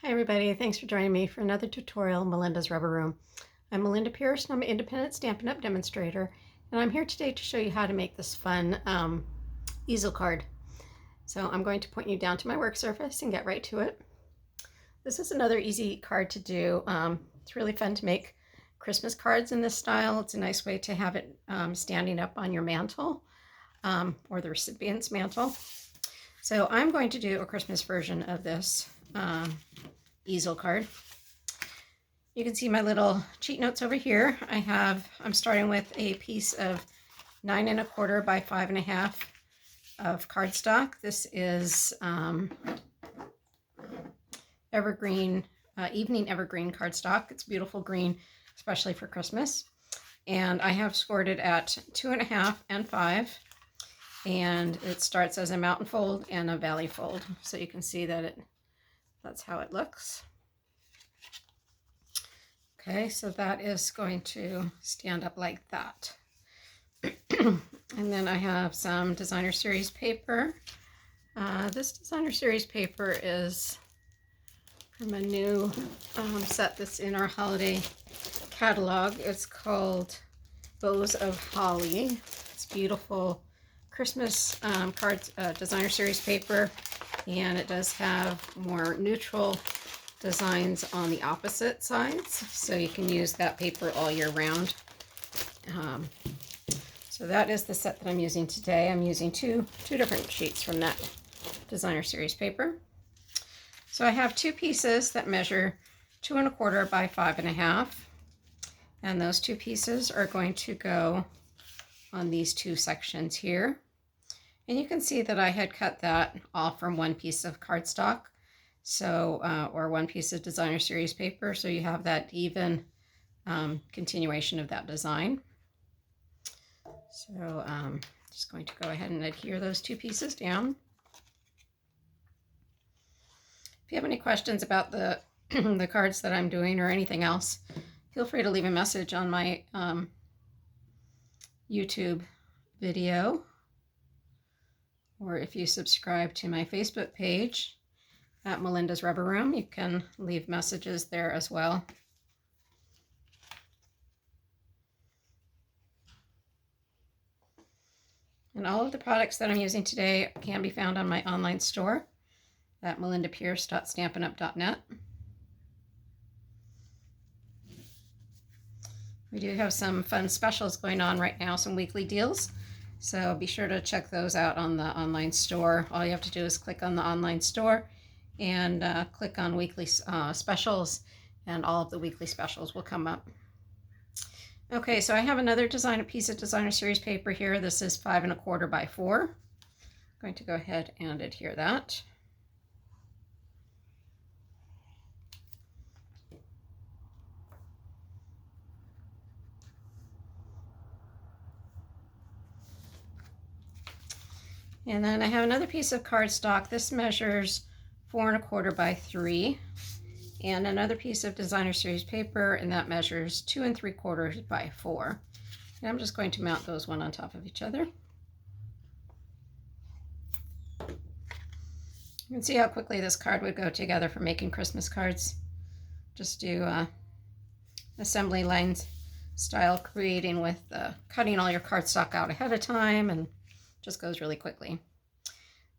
Hi everybody, thanks for joining me for another tutorial in Melinda's Rubber Room. I'm Melinda Pierce and I'm an independent Stampin' Up! Demonstrator, and I'm here today to show you how to make this fun easel card. So I'm going to point you down to my work surface and get right to it. This is another easy card to do. It's really fun to make Christmas cards in this style. It's a nice way to have it standing up on your mantle or the recipient's mantle. So I'm going to do a Christmas version of this easel card. You can see my little cheat notes over here. I'm starting with a piece of 9 1/4 by 5 1/2 of cardstock. This is evergreen, evening evergreen cardstock. It's beautiful green, especially for Christmas. And I have scored it at 2 1/2 and 5. And it starts as a mountain fold and a valley fold. So you can see that that's how it looks. Okay, so that is going to stand up like that. And then I have some designer series paper. This designer series paper is from a new set that's in our holiday catalog. It's called Bows of Holly. It's beautiful Christmas cards, designer series paper, and it does have more neutral designs on the opposite sides, so you can use that paper all year round. So that is the set that I'm using today. I'm using two different sheets from that designer series paper. So I have two pieces that measure 2 1/4 by 5 1/2, and those two pieces are going to go on these two sections here. And you can see that I had cut that off from one piece of cardstock, so or one piece of designer series paper, so you have that even continuation of that design. So just going to go ahead and adhere those two pieces down. If you have any questions about the the cards that I'm doing or anything else, feel free to leave a message on my YouTube video, or if you subscribe to my Facebook page at Melinda's Rubber Room, you can leave messages there as well. And all of the products that I'm using today can be found on my online store at melindapierce.stampinup.net. We do have some fun specials going on right now, some weekly deals. So be sure to check those out on the online store. All you have to do is click on the online store and click on weekly specials, and all of the weekly specials will come up. Okay, so I have another piece of designer series paper here. This is 5 1/4 by 4. I'm going to go ahead and adhere that. And then I have another piece of cardstock. This measures 4 1/4 by 3. And another piece of designer series paper, and that measures 2 3/4 by 4. And I'm just going to mount those one on top of each other. You can see how quickly this card would go together for making Christmas cards. Just do assembly lines style, creating with cutting all your cardstock out ahead of time, and just goes really quickly.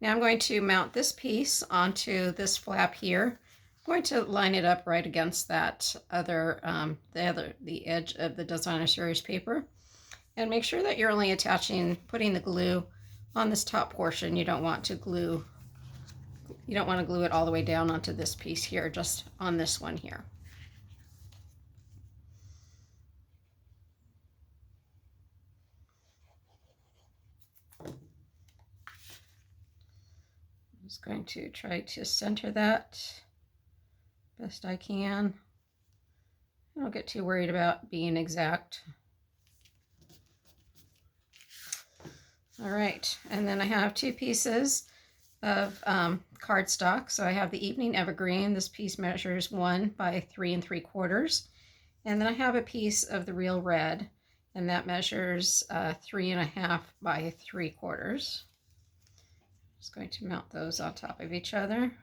Now I'm going to mount this piece onto this flap here. I'm going to line it up right against that other, the edge of the designer series paper, and make sure that you're only putting the glue on this top portion. You don't want to glue it all the way down onto this piece here, just on this one here. I'm just going to try to center that best I can. I don't get too worried about being exact. All right, and then I have two pieces of cardstock. So I have the Evening Evergreen. This piece measures 1 by 3 3/4. And then I have a piece of the Real Red, and that measures 3 1/2 by 3/4. Just going to mount those on top of each other.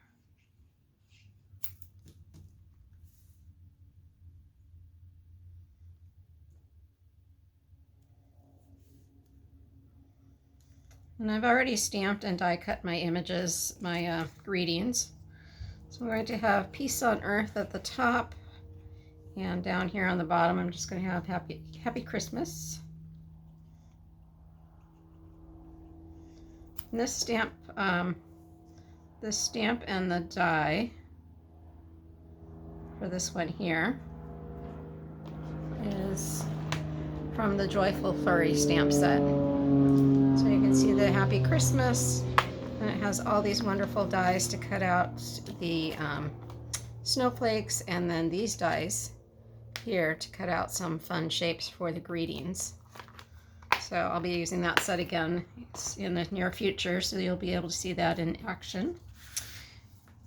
And I've already stamped and die cut my images, my greetings. So I'm going to have peace on earth at the top, and down here on the bottom I'm just going to have happy Christmas. And this stamp and the die for this one here is from the Joyful Flurry stamp set. So you can see the Happy Christmas, and it has all these wonderful dies to cut out the snowflakes, and then these dies here to cut out some fun shapes for the greetings. So I'll be using that set again in the near future, so you'll be able to see that in action.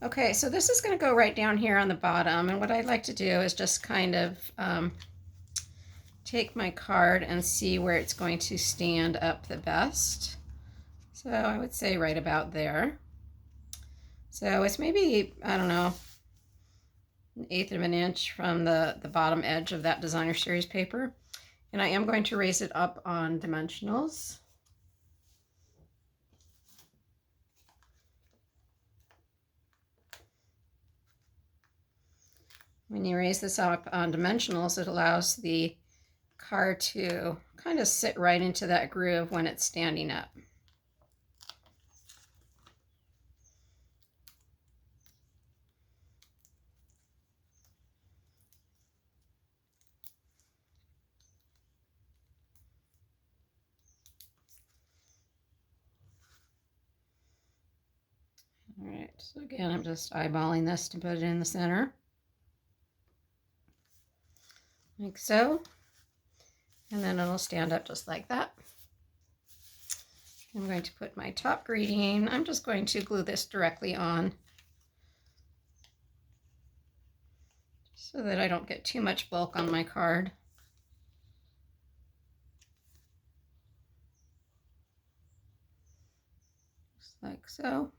Okay, so this is going to go right down here on the bottom, and what I'd like to do is just kind of take my card and see where it's going to stand up the best. So I would say right about there. So it's maybe, I don't know, 1/8 of an inch from the bottom edge of that designer series paper. And I am going to raise it up on dimensionals. When you raise this up on dimensionals, it allows the card to kind of sit right into that groove when it's standing up. All right, so again, I'm just eyeballing this to put it in the center, like so, and then it'll stand up just like that. I'm going to put my top greeting. I'm just going to glue this directly on so that I don't get too much bulk on my card. Just like so.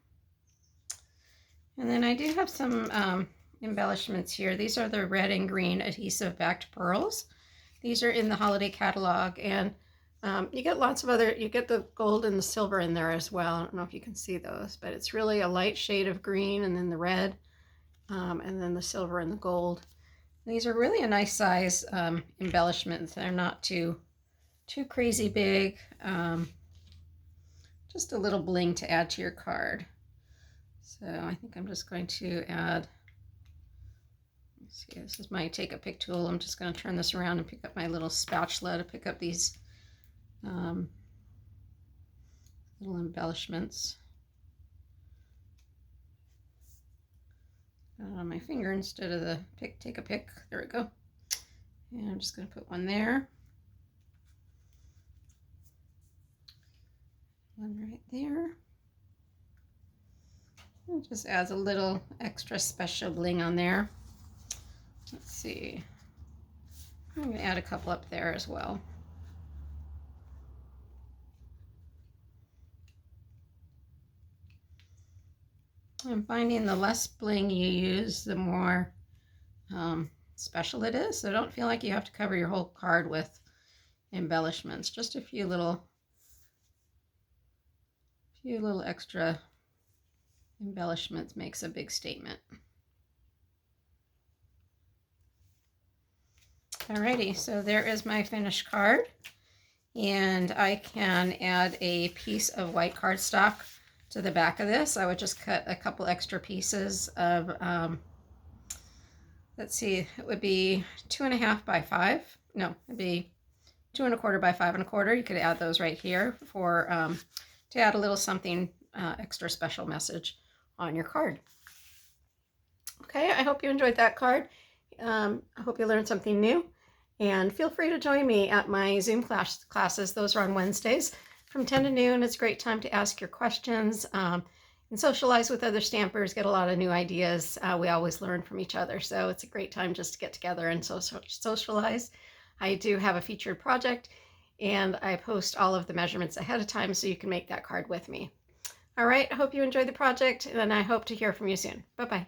And then I do have some embellishments here. These are the red and green adhesive backed pearls. These are in the holiday catalog, and you get lots of other, you get the gold and the silver in there as well. I don't know if you can see those, but it's really a light shade of green, and then the red, and then the silver and the gold. These are really a nice size embellishments. They're not too crazy big. Just a little bling to add to your card. So I think I'm just going to add, let's see, this is my take a pick tool. I'm just going to turn this around and pick up my little spatula to pick up these little embellishments. Got it on my finger instead of the take a pick. There we go. And I'm just going to put one there. One right there. It just adds a little extra special bling on there. Let's see. I'm going to add a couple up there as well. I'm finding the less bling you use, the more special it is. So don't feel like you have to cover your whole card with embellishments. Just a few little extra embellishments makes a big statement. Alrighty, so there is my finished card, and I can add a piece of white cardstock to the back of this. I would just cut a couple extra pieces of, let's see, it would be 2.5 by 5. No, it'd be 2 1/4 by 5 1/4. You could add those right here for to add a little something extra special message on your card. Okay, I hope you enjoyed that card. I hope you learned something new, and feel free to join me at my Zoom classes. Those are on Wednesdays from 10 to noon. It's a great time to ask your questions and socialize with other stampers, get a lot of new ideas. We always learn from each other, so it's a great time just to get together and socialize. I do have a featured project, and I post all of the measurements ahead of time so you can make that card with me. All right, I hope you enjoyed the project, and I hope to hear from you soon. Bye-bye.